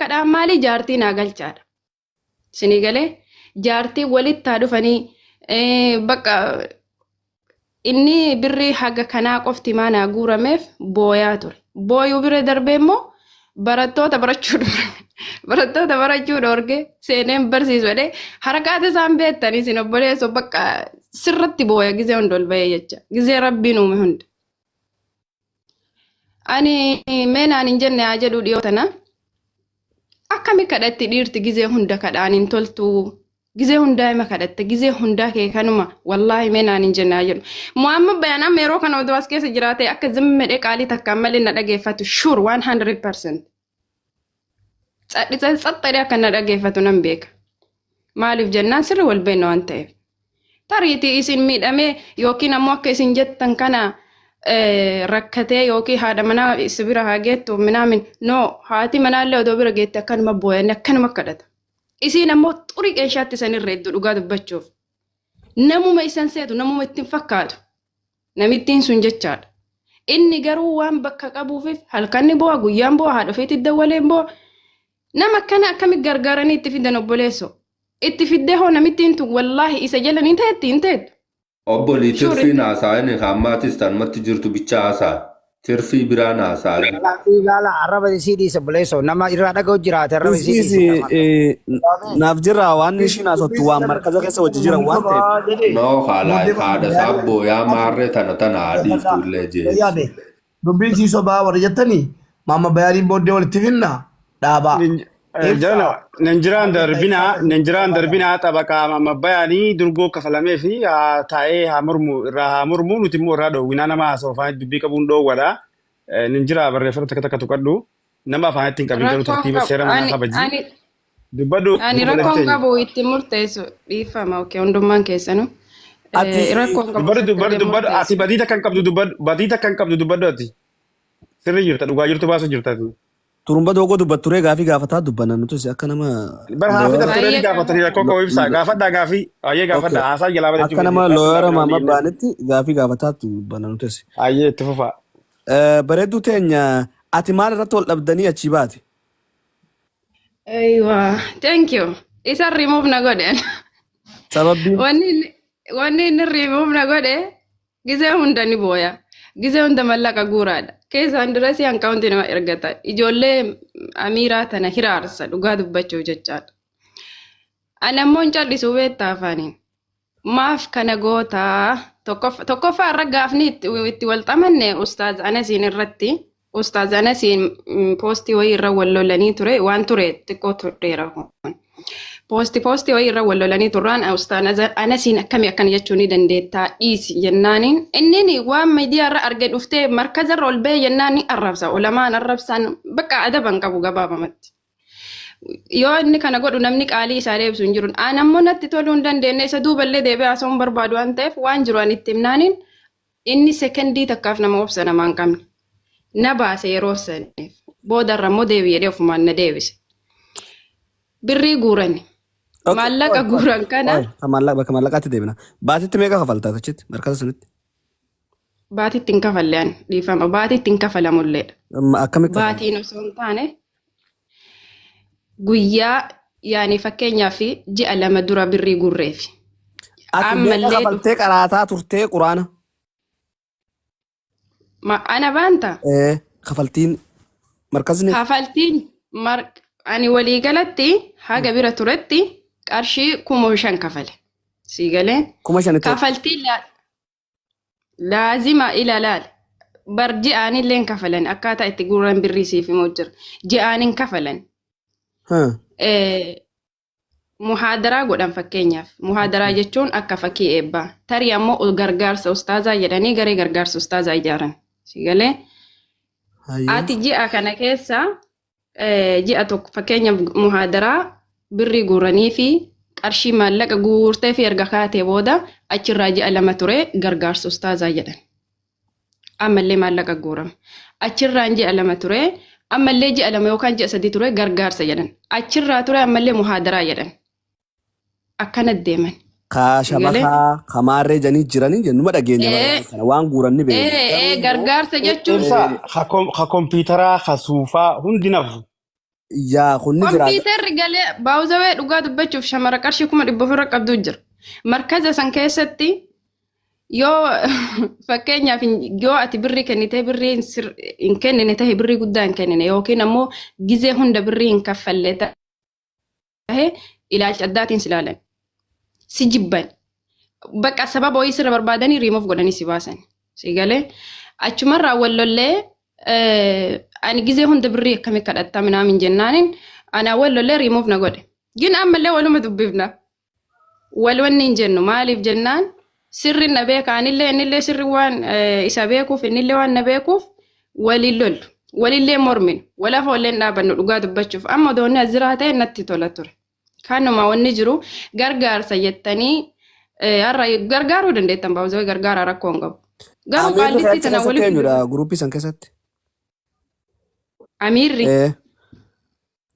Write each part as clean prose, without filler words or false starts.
kadhaan maali jaartii naa galchaadha. Sinii galee jaartii walitti haa dhufanii bakka inni birrii haga kanaa qofti maanaa guurameef booyaa ture. Booyuu bira darbee immoo barattoota barachuu dhoorge seeneen barsiisu jedhee harakaata isaan beektanii isin obboleessoo bakka sirratti booya gizee hundi ol bahee jecha gizee rabbiin uume hundi. Ani meenaan hin jenne haa jedhu dhiyootana akkami kadhatti dhiirti gizee hunda kadhaan hin toltuu gizee hundaa hima kadhatte gizee hundaa kee kanuma wallaahi meenaan hin jenne haa jedhu. Muhammad bayanaa yeroo kana oduu as keessa jiraate akka zimmedhee qaalii takkaan malee na dhageeffatu sure 100%. Xaxxadee akka na dhageeffatu nan beeka. Maaliif jennaan sirri wal beekna waan ta'eef. Tariitii isin miidhamee yookiin ammoo akka isin jettan kana rakkatee yookiin haadha manaa isa bira haa geettu minaamin no haati manaallee odoo bira geette akkanuma booyanne akkanuma kadhata. Isiin ammoo xurii qeenshaatti isanirra hedduu dhugaa dubbachuuf. Namuma isan seetu namuma ittiin fakkaatu. Namittiin sun jechaadha. Inni garuu waan bakka qabuufif halkanni bu'a guyyaan bu'a haadha ofiitti dawwaleen bu'a. Nama akkana akkamitti gargaaranii itti fidan obboleessoo. Itti fiddee hoo namittiin tun wallaahi isa jala ni ta'etti hin ta'etti. Obbolii tirfiin haasa'in hammaatis tanumatti jirtu bicha haasa'a. Tirfii biraan haasa'in. Ilaala arraba isii dhiisa obboleessoo nama irraa dhaga'u jiraate arraba isii dhiisa. Naaf jira waan ishiin haasottu waan markaza keessa wajji jiran waan ta'eef. Noo haadha saabboo yaa maarree tana adiiftu illee jee. Dubbiin siisoo ba'aa warra jettanii maama bayaaniin booddee walitti finna dhaabaa. Nenjiraan darbinaa taphaqa maama bayaanii durgoo kafalamee fi taa'ee haa mormu nuti immoo irraa dhoowwinaa nama haasa'u afaan dubbii qabuun dhoowwadha. Nenjira barreeffama takka tuqadhu nama afaan ittiin qabin garuu tartiiba seera manaa kabajii. Dubbadhu. Ani rakkoon qabu itti murteessu dhiifama hundummaan keessanuu. Dubbadhu ati badii takkan qabdu dubbadhu ati. Sirri jirta dhugaa jirtu baasa jirtati. Turumba dogo dubbatturee gaafii gaafataa dubbanna nuti akka nama hafi daftaree gaafatanii rakkoo qabu ibsaa gaafadhaa gaafii ayyee gaafadhaa haasaa jalaa bada akka nama looyara maama baanitti gaafii gaafataa dubbanna nuti ayyee itti fufaa. Bareedduu teenya ati maal irratti ol dhabdanii achii baate? Aywa, thank you. Isa remove na godhe. Sababni wanni inni remove na godhe gizee hunda ni booya. Gizee hunda mallaqa guuraadha. Keessaan duratti akkaawuntii nama ergata. Ijoollee amiiraa tana hiraarsa dhugaa dubbachuuf jechaadha. Ani ammoo hin callisuu beektaa afaaniin. Maaf kana gootaa tokkoffaa irra gaafni itti wal xamanne ustaaz Anasiin irratti. Ustaaz Anasiin poostii wayii irra wal lolanii ture waan ture xiqqoo tureera. Poostii wayii irra wal lolanii turraan ustaaz Anasiin akkami akkana jechuu ni dandeettaa dhiisi jennaaniin inni waan miidiyaa irra arge dhuftee markaza irra ol ba'e jennaan ni arrabsa olamaan arrabsaan bakka adaban qabu gabaabamatti. Yoo inni kana godhu namni qaalii isaa deebisu hin jiru. Aan ammoo natti toluu hin dandeenye isa duuballee deebi'ee haasa'uun barbaadu waan ta'eef waan jiru ani itti himnaaniin inni sekendii takkaaf nama obsa namaa hin qabne. Na baase yeroo saniif boodarra immoo deebi'ee ofumaan na deebise. Birrii guurani. Maallaqa guuran kana. Bakka maallaqaatti deebina. Baatitti meeqa kafaltaa achitti markaza sanitti? Baatitti hin kafalleen dhiifama. Baatitti hin kafalamulleedha. Akkamitti? Baatiin osoo hin taane guyyaa yaani fakkeenyaaf ji'a 2 dura birrii guurreefi. Ati meeqa kafaltee qaraataa turtee quraana? Ana baanta? Kafaltiin markazni? Kafaltiin ani waliigalatti haga bira turetti qarshii 5,000 kafale. Siigalee? 5,000. Kafaltiin laazima ilaalaal. Bar ji'aanillee kafalan akkaataa itti guuran birrii siif immoo jira. Ji'aanin kafalan. Muhaadaraa godhan fakkeenyaaf. Muhaadaraa jechuun akka fakkii eebbaa. Tarii ammoo gargaarsa ustaazaa jedhanii garee gargaarsa ustaazaa ijaaran. Siigalee? Ati ji'a kana keessa ji'a tokko fakkeenyaaf muhaadaraa birrii guuranii fi qarshii maallaqa guurtee fi erga kaatee booda achirraa ji'a 2 ture gargaarsa ustaazaa jedhan. Ammallee maallaqa guurama. Achirraan ji'a 2 ture ammallee ji'a 2 yookaan ji'a 3 ture gargaarsa jedhan. Achirraa ture ammallee muhaadaraa jedhan. Akkana deeman. Shabakaa kamaarree janii jiranii jennuma dhageenya waan guuranni beeku. Gargaarsa jechuun. Ha kompiitaraa ha suufaa hundi nafu. yaa kunni jira. Kompiitarri galee baawuzawee dhugaa dubbachuuf shamara qarshii 100 qabdu jira. Markaza san keessatti yoo fakkeenyaaf yoo ati birrii kennitee birrii hin kennine ta'e birrii guddaa hin kennine yookiin ammoo gizee hunda birrii hin kaffalle ta'e ilaalcha addaatiin si ilaalan. Si jibban. Bakka sababa wayii sirra barbaadanii remove godhanii si baasan. Si galee achumarraa wallollee ani gizee hunda birrii akkamii kadhatta minaamin jennaanin ana wallollee remove na godhe. Gin ammallee waluma dubbifna. Walwanni hin jennu maaliif jennaan sirri na beeka anillee innillee sirri waan isa beekuuf innillee waan na beekuuf waliin lollu. Walillee mormin walafa walleen dhaabannu dhugaa dubbachuuf amma doonni aziraa ta'e natti tola ture. Kanuma wanni jiru gargaarsa jettanii har'a gargaaruu dandeettan baawuzawee gargaara rakkoo hin qabu. Garuu qaallitti tana waliin guruupii san keessatti. Amiirri.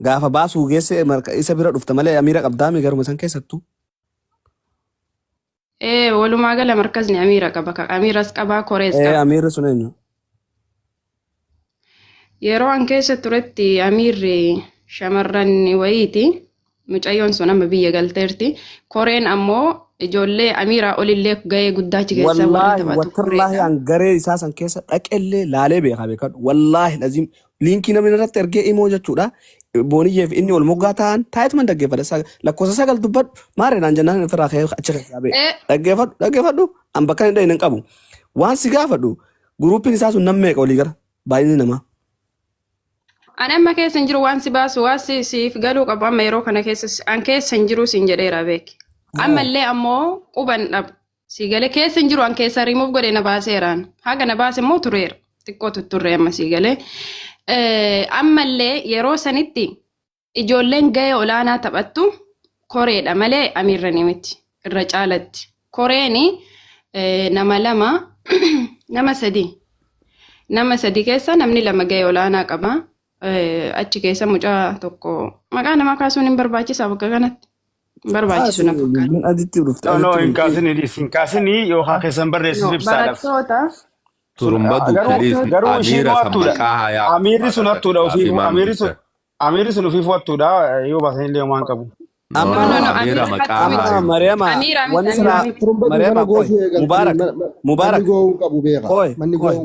Gaafa baasuu geesse isa bira dhufta malee amiira qabdaami garuma san keessattu. Walumaa gala markazni amiira qaba. Amiiras qabaa korees qaba. Amiirri sun eenyu? Yeroo an keessa turetti amiirri shamarran wayiiti. Mucayyoon sun amma biyya galteerti. Koreen ammoo ijoollee amiiraa olillee gahee guddaachi keessa wallaahi wallahi an garee isaa san keessa dhaqellee laalee beekadhu wallaahi lazim liinkii namni irratti ergee imoo jechuudha booniyyeef inni ol moggaa ta'an taayituman dhaggeeffadha lakkoofsa 9 dubbadhu maaree naan jennaan ofirraa ka'ee achi keessaa bee dhaggeeffadhu an bakka hin dhahin qabu waan si gaafadhu guruupiin isaa sun nammeeqa olii gara baay'inni namaa. Ani amma keessa hin jiru waan si baasu waan siif galuu qabu amma yeroo kana keessa an keessa hin jiru siin jedheera beeki. Ammallee ammoo quban dhabu. Si galee keessa hin jiru an keessa remove godhee na baaseeraan. Haga na baase immoo tureera. Xiqqoo tutturree amma si galee. Ammallee yeroo sanitti ijoolleen gahee olaanaa taphattu koreedha malee amiirranii miti. Irra caalatti. Koreeni nama 2 nama 3. Nama 3 keessa namni 2 gahee olaanaa qaba. Achi keessa mucaa tokko maqaa nama kaasuun hin barbaachisaa bakka kanatti. Barbaachisu na fakkaata. No, hin kaasini yookaan keessan barreessuuf ibsaadhaaf. Barattoota. Turumba dukkaliif amiira sammaqaa hayaa. Amiirri sun hattuudha ofiifu amiirri sun ofiifu hattuudha yoo baasan illee waan qabu. Amiira maqaa Mariama wanni sana Mariama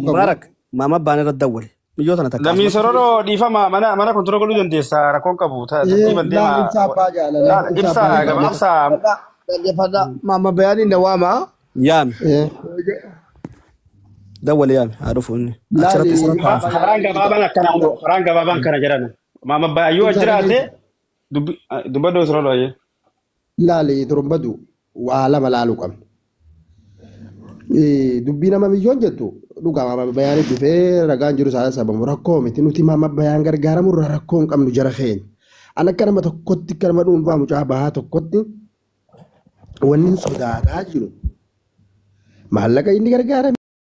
Mubarak mama baana irra dawwale. Biyyoota na takka. Lammiin sororoo dhiifama mana kontoroo galuu dandeessa rakkoon qabu. Dhaggeeffadha. Maama bayaaniin na waama. Yaami. Dawwale yaami haa dhufu inni. Karaan gabaabaan kana jedhan. Maama baay'oo jiraate dubbadoo sororoo ayyee. Laali turumbadu waa lama laaluu qabna. Dubbii nama biyyoon jettu dhugaa maama bayaanii dhufee ragaan jiru isaa sababu rakkoo miti nuti maama bayaan gargaaramu irraa rakkoo hin qabnu jara keenya. An akka nama tokkotti akka nama dhuunfaa mucaa bahaa tokkotti wanni sodaataa jiru maallaqa inni gargaarame.